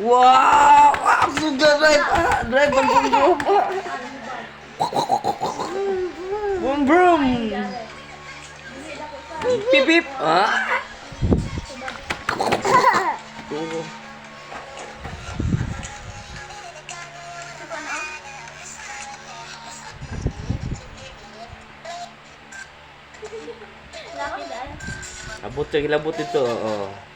Wow! Ang sugar drive! Drive ang bum bum! Bum bum! Pip pip! Oo. Abot siya, ilabot ito. Oo.